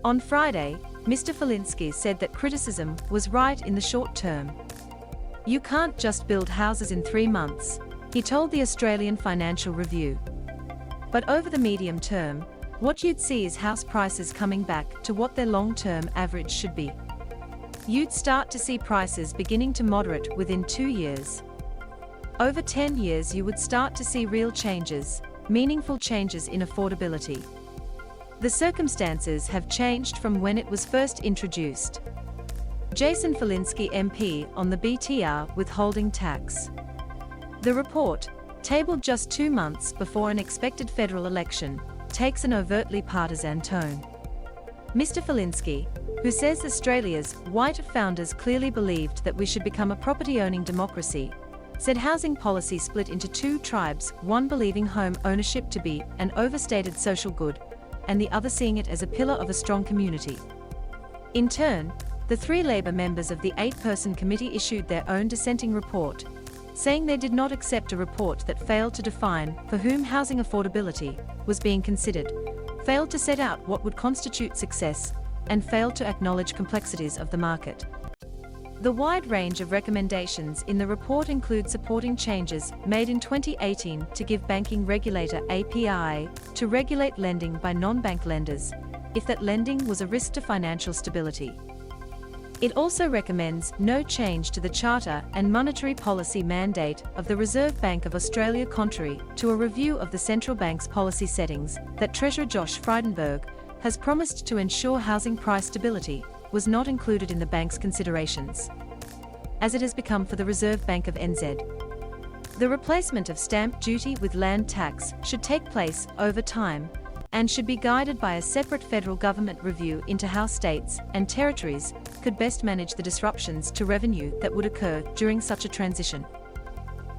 On Friday, Mr. Falinsky said that criticism was right in the short term. "You can't just build houses in 3 months," he told the Australian Financial Review. "But over the medium term, what you'd see is house prices coming back to what their long-term average should be. You'd start to see prices beginning to moderate within 2 years. Over 10 years you would start to see real changes, meaningful changes in affordability. The circumstances have changed from when it was first introduced." Jason Falinski MP on the BTR withholding tax. The report, tabled just 2 months before an expected federal election, takes an overtly partisan tone. Mr. Falinsky, who says Australia's white founders clearly believed that we should become a property-owning democracy, said housing policy split into 2 tribes, one believing home ownership to be an overstated social good, and the other seeing it as a pillar of a strong community. In turn, the 3 Labor members of the 8-person committee issued their own dissenting report, saying they did not accept a report that failed to define for whom housing affordability was being considered, failed to set out what would constitute success, and failed to acknowledge complexities of the market. The wide range of recommendations in the report include supporting changes made in 2018 to give banking regulator API to regulate lending by non-bank lenders, if that lending was a risk to financial stability. It also recommends no change to the charter and monetary policy mandate of the Reserve Bank of Australia, contrary to a review of the central bank's policy settings that Treasurer Josh Frydenberg has promised to ensure housing price stability was not included in the bank's considerations, as it has become for the Reserve Bank of NZ. The replacement of stamp duty with land tax should take place over time and should be guided by a separate federal government review into how states and territories could best manage the disruptions to revenue that would occur during such a transition.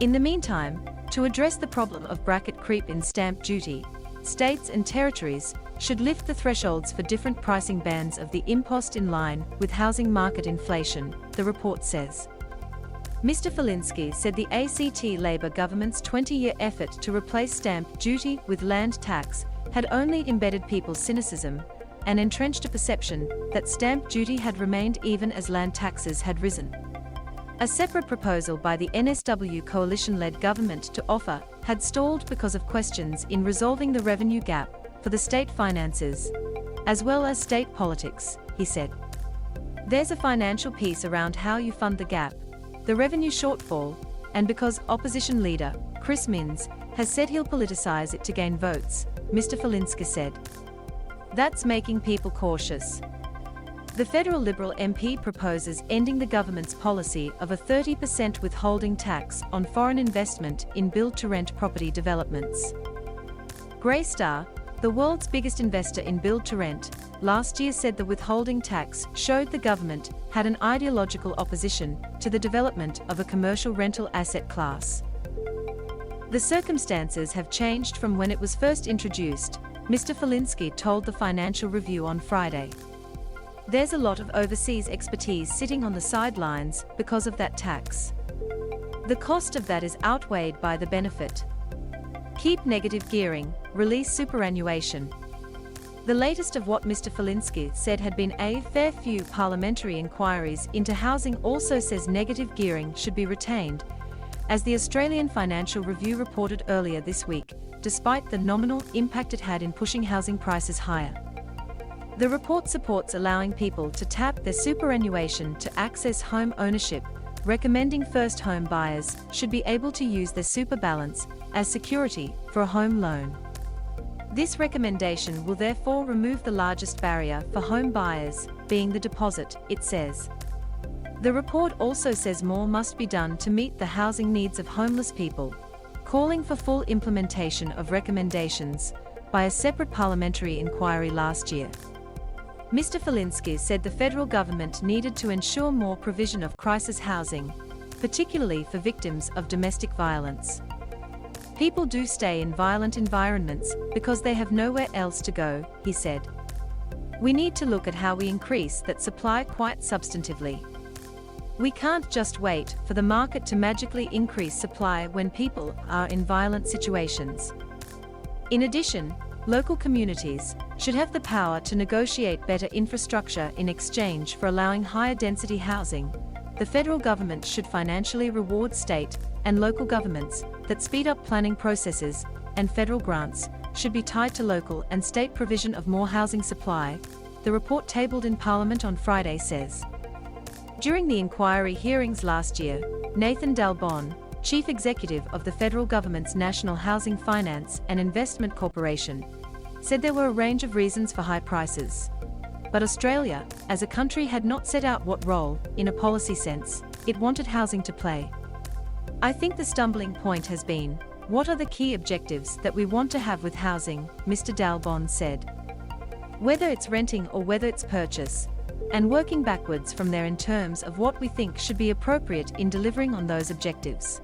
In the meantime, to address the problem of bracket creep in stamp duty, states and territories should lift the thresholds for different pricing bands of the impost in line with housing market inflation, the report says. Mr. Falinsky said the ACT Labor government's 20-year effort to replace stamp duty with land tax had only embedded people's cynicism and entrenched a perception that stamp duty had remained even as land taxes had risen. A separate proposal by the NSW coalition-led government to offer had stalled because of questions in resolving the revenue gap for the state finances, as well as state politics, he said. "There's a financial piece around how you fund the gap, the revenue shortfall, and because opposition leader Chris Minns has said he'll politicize it to gain votes," Mr. Falinsky said. "That's making people cautious." The federal Liberal MP proposes ending the government's policy of a 30% withholding tax on foreign investment in build-to-rent property developments. Greystar, the world's biggest investor in build-to-rent, last year said the withholding tax showed the government had an ideological opposition to the development of a commercial rental asset class. "The circumstances have changed from when it was first introduced," Mr. Falinsky told the Financial Review on Friday. "There's a lot of overseas expertise sitting on the sidelines because of that tax. The cost of that is outweighed by the benefit. Keep negative gearing, release superannuation." The latest of what Mr. Falinsky said had been a fair few parliamentary inquiries into housing also says negative gearing should be retained, as the Australian Financial Review reported earlier this week, despite the nominal impact it had in pushing housing prices higher. The report supports allowing people to tap their superannuation to access home ownership, recommending first home buyers should be able to use their super balance as security for a home loan. This recommendation will therefore remove the largest barrier for home buyers, being the deposit, it says. The report also says more must be done to meet the housing needs of homeless people, calling for full implementation of recommendations by a separate parliamentary inquiry last year. Mr. Falinsky said the federal government needed to ensure more provision of crisis housing, particularly for victims of domestic violence. "People do stay in violent environments because they have nowhere else to go," he said. "We need to look at how we increase that supply quite substantively. We can't just wait for the market to magically increase supply when people are in violent situations." In addition, Local communities should have the power to negotiate better infrastructure in exchange for allowing higher density housing. The federal government should financially reward state and local governments that speed up planning processes, and federal grants should be tied to local and state provision of more housing supply, the report tabled in Parliament on Friday says. During the inquiry hearings last year, Nathan Dalbon, Chief Executive of the federal government's National Housing Finance and Investment Corporation, said there were a range of reasons for high prices. But Australia, as a country, had not set out what role, in a policy sense, it wanted housing to play. I think the stumbling point has been, what are the key objectives that we want to have with housing, Mr. Dalbon said. Whether it's renting or whether it's purchase, and working backwards from there in terms of what we think should be appropriate in delivering on those objectives.